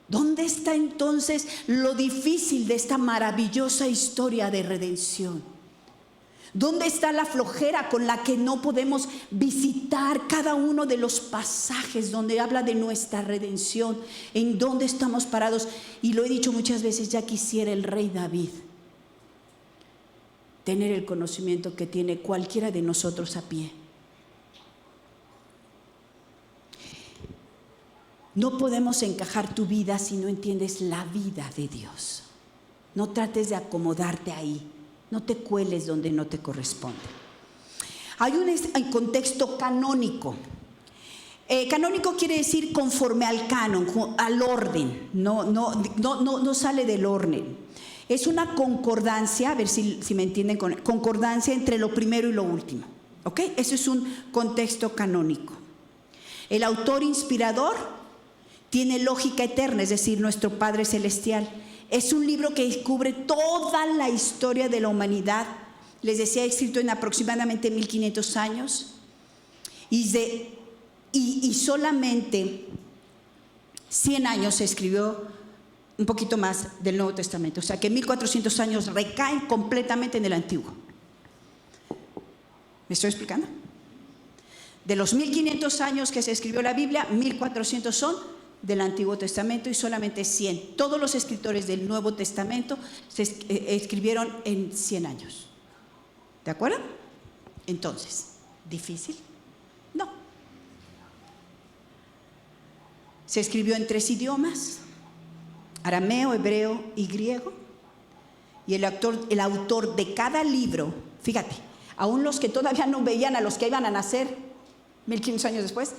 ¿Dónde está entonces lo difícil de esta maravillosa historia de redención? ¿Dónde está la flojera con la que no podemos visitar cada uno de los pasajes donde habla de nuestra redención? ¿En dónde estamos parados? Y lo he dicho muchas veces, ya quisiera el rey David tener el conocimiento que tiene cualquiera de nosotros a pie. No podemos encajar tu vida si no entiendes la vida de Dios. No trates de acomodarte ahí. No te cueles donde no te corresponde. Hay un contexto canónico. Canónico quiere decir conforme al canon, al orden. No sale del orden. Es una concordancia, a ver si me entienden, concordancia entre lo primero y lo último. ¿Ok? Eso es un contexto canónico. El autor inspirador tiene lógica eterna, es decir, nuestro Padre Celestial. Es un libro que cubre toda la historia de la humanidad. Les decía, escrito en aproximadamente 1500 años. Y solamente 100 años se escribió, un poquito más, del Nuevo Testamento. O sea que 1400 años recaen completamente en el Antiguo. ¿Me estoy explicando? De los 1500 años que se escribió la Biblia, 1400 son del Antiguo Testamento y solamente 100. Todos los escritores del Nuevo Testamento se escribieron en 100 años. ¿De acuerdo? Entonces, ¿difícil? No. Se escribió en 3 idiomas: arameo, hebreo y griego. Y el autor de cada libro, fíjate, aún los que todavía no veían a los que iban a nacer 1500 años después,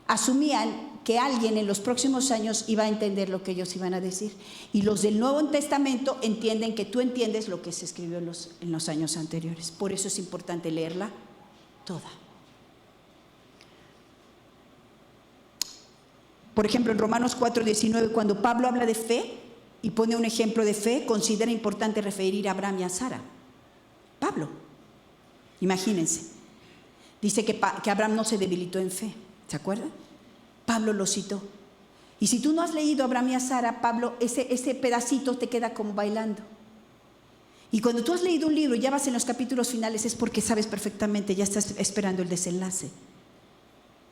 asumían que alguien en los próximos años iba a entender lo que ellos iban a decir. Y los del Nuevo Testamento entienden que tú entiendes lo que se escribió en los años anteriores. Por eso es importante leerla toda. Por ejemplo, en Romanos 4:19, cuando Pablo habla de fe y pone un ejemplo de fe, considera importante referir a Abraham y a Sara. Pablo, imagínense, dice que Abraham no se debilitó en fe. ¿Se acuerdan? Pablo lo citó. Y si tú no has leído a Abraham y a Sara, Pablo, ese pedacito te queda como bailando. Y cuando tú has leído un libro y ya vas en los capítulos finales, es porque sabes perfectamente, ya estás esperando el desenlace.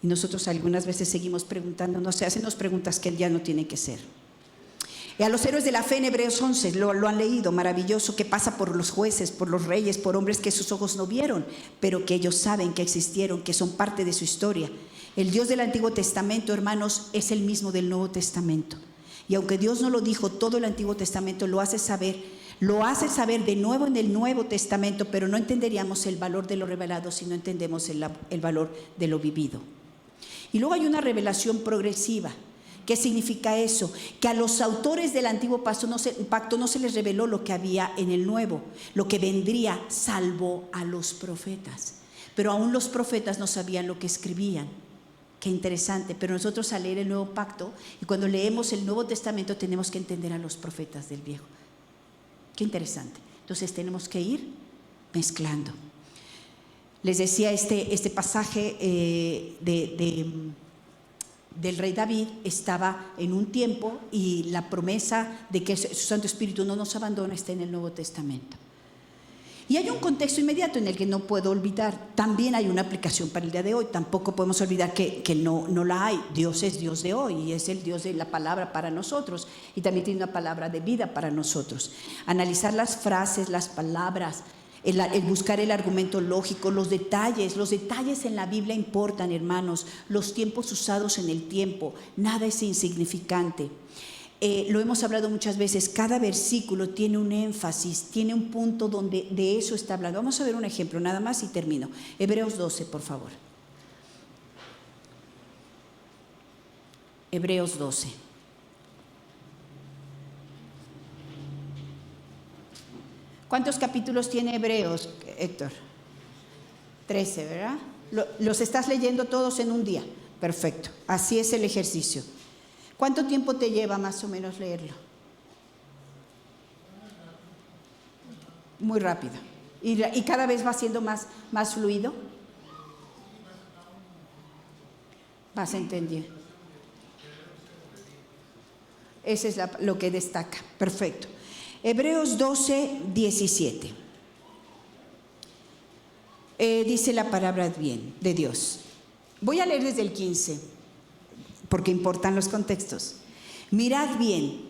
Y nosotros algunas veces seguimos preguntándonos, haciéndonos preguntas que ya no tienen que ser. Y a los héroes de la fe en Hebreos 11 lo han leído, maravilloso, que pasa por los jueces, por los reyes, por hombres que sus ojos no vieron, pero que ellos saben que existieron, que son parte de su historia. El Dios del Antiguo Testamento, hermanos, es el mismo del Nuevo Testamento. Y aunque Dios no lo dijo todo el Antiguo Testamento, lo hace saber de nuevo en el Nuevo Testamento, pero no entenderíamos el valor de lo revelado si no entendemos el valor de lo vivido. Y luego hay una revelación progresiva. ¿Qué significa eso? Que a los autores del antiguo pacto no se les reveló lo que había en el nuevo, lo que vendría, salvo a los profetas. Pero aún los profetas no sabían lo que escribían. Qué interesante. Pero nosotros al leer el nuevo pacto y cuando leemos el Nuevo Testamento tenemos que entender a los profetas del viejo. Qué interesante. Entonces tenemos que ir mezclando. Les decía, este pasaje del rey David estaba en un tiempo y la promesa de que su Santo Espíritu no nos abandona está en el Nuevo Testamento. Y hay un contexto inmediato en el que no puedo olvidar. También hay una aplicación para el día de hoy. Tampoco podemos olvidar que no la hay. Dios es Dios de hoy y es el Dios de la palabra para nosotros. Y también tiene una palabra de vida para nosotros. Analizar las frases, las palabras, el buscar el argumento lógico, los detalles en la Biblia importan, hermanos. Los tiempos usados en el tiempo. Nada es insignificante. Lo hemos hablado muchas veces, cada versículo tiene un énfasis, tiene un punto donde de eso está hablando. Vamos a ver un ejemplo, nada más y termino. Hebreos 12, por favor. Hebreos 12. ¿Cuántos capítulos tiene Hebreos, Héctor? 13, ¿verdad? ¿Los estás leyendo todos en un día? Perfecto, así es el ejercicio. ¿Cuánto tiempo te lleva más o menos leerlo? Muy rápido. ¿Y cada vez va siendo más fluido? Vas a entender. Ese es lo que destaca. Perfecto. Hebreos 12, 17. Dice la palabra bien de Dios. Voy a leer desde el 15. Porque importan los contextos. Mirad bien,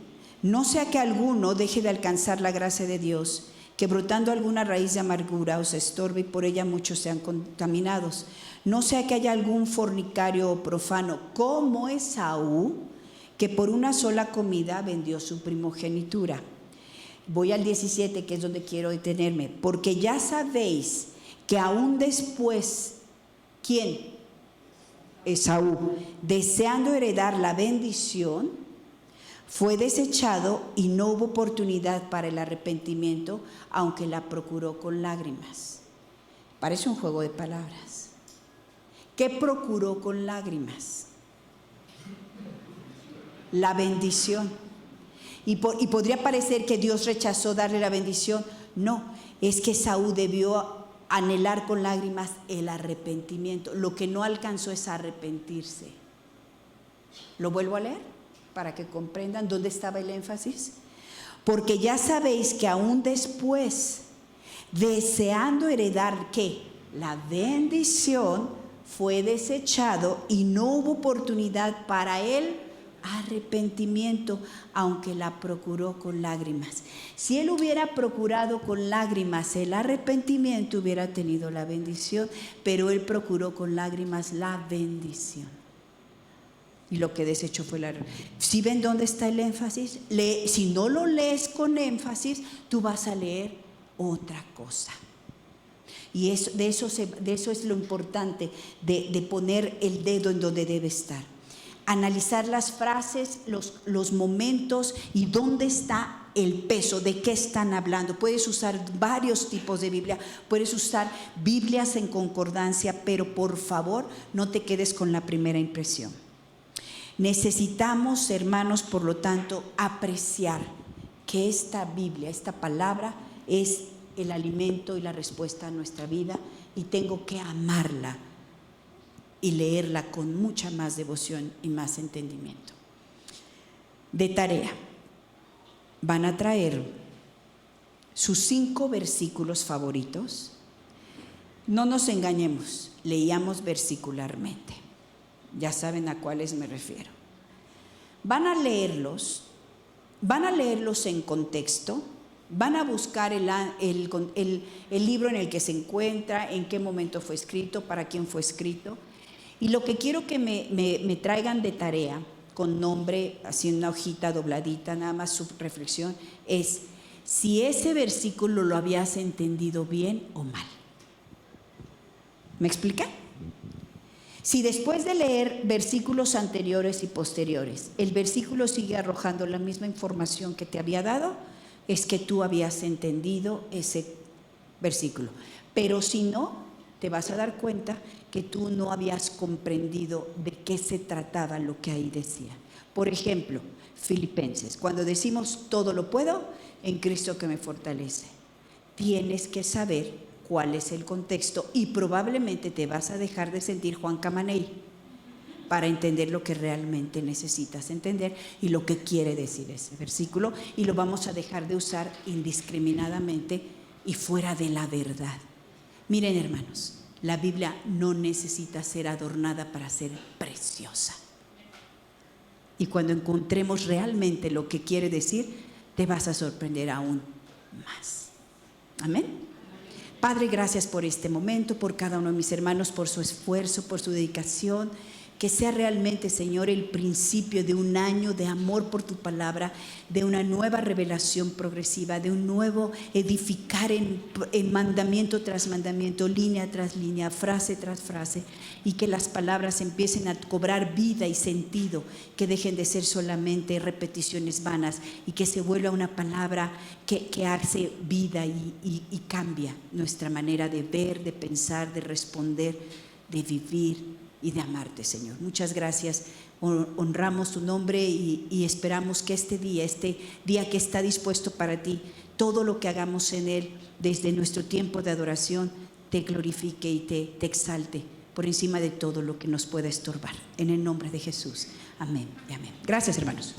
no sea que alguno deje de alcanzar la gracia de Dios, que brotando alguna raíz de amargura os estorbe y por ella muchos sean contaminados. No sea que haya algún fornicario o profano como Esaú, que por una sola comida vendió su primogenitura. Voy al 17, que es donde quiero detenerme. Porque ya sabéis que aún después, ¿quién? Esaú, deseando heredar la bendición, fue desechado y no hubo oportunidad para el arrepentimiento, aunque la procuró con lágrimas. Parece un juego de palabras. ¿Qué procuró con lágrimas? La bendición. Y podría parecer que Dios rechazó darle la bendición. No, es que Esaú debió anhelar con lágrimas el arrepentimiento. Lo que no alcanzó es arrepentirse. ¿Lo vuelvo a leer para que comprendan dónde estaba el énfasis? Porque ya sabéis que aún después, deseando heredar ¿qué? La bendición, fue desechado y no hubo oportunidad para él arrepentimiento, aunque la procuró con lágrimas. Si él hubiera procurado con lágrimas el arrepentimiento, hubiera tenido la bendición, pero él procuró con lágrimas la bendición. Y lo que desechó fue la... ¿Sí ven dónde está el énfasis? Si no lo lees con énfasis, tú vas a leer otra cosa. Y de eso es lo importante, de poner el dedo en donde debe estar. Analizar las frases, los momentos y dónde está el peso, de qué están hablando. Puedes usar varios tipos de Biblia, puedes usar Biblias en concordancia, pero por favor no te quedes con la primera impresión. Necesitamos, hermanos, por lo tanto, apreciar que esta Biblia, esta palabra es el alimento y la respuesta a nuestra vida, y tengo que amarla y leerla con mucha más devoción y más entendimiento. De tarea, van a traer sus 5 versículos favoritos. No nos engañemos, leíamos versicularmente. Ya saben a cuáles me refiero. Van a leerlos en contexto, van a buscar el libro en el que se encuentra, en qué momento fue escrito, para quién fue escrito. Y lo que quiero que me traigan de tarea, con nombre, así en una hojita dobladita, nada más su reflexión, es si ese versículo lo habías entendido bien o mal. ¿Me explica? Si después de leer versículos anteriores y posteriores, el versículo sigue arrojando la misma información que te había dado, es que tú habías entendido ese versículo. Pero si no, te vas a dar cuenta que tú no habías comprendido de qué se trataba lo que ahí decía. Por ejemplo, Filipenses, cuando decimos todo lo puedo en Cristo que me fortalece, tienes que saber cuál es el contexto y probablemente te vas a dejar de sentir Juan Camaney para entender lo que realmente necesitas entender y lo que quiere decir ese versículo, y lo vamos a dejar de usar indiscriminadamente y fuera de la verdad. Miren, hermanos, la Biblia no necesita ser adornada para ser preciosa. Y cuando encontremos realmente lo que quiere decir, te vas a sorprender aún más. Amén. Padre, gracias por este momento, por cada uno de mis hermanos, por su esfuerzo, por su dedicación. Que sea realmente, Señor, el principio de un año de amor por tu palabra, de una nueva revelación progresiva, de un nuevo edificar en mandamiento tras mandamiento, línea tras línea, frase tras frase, y que las palabras empiecen a cobrar vida y sentido, que dejen de ser solamente repeticiones vanas y que se vuelva una palabra que hace vida y cambia nuestra manera de ver, de pensar, de responder, de vivir y de amarte, Señor. Muchas gracias. Honramos tu nombre y esperamos que este día que está dispuesto para ti, todo lo que hagamos en él desde nuestro tiempo de adoración te glorifique y te exalte por encima de todo lo que nos pueda estorbar. En el nombre de Jesús. Amén y amén. Gracias, hermanos.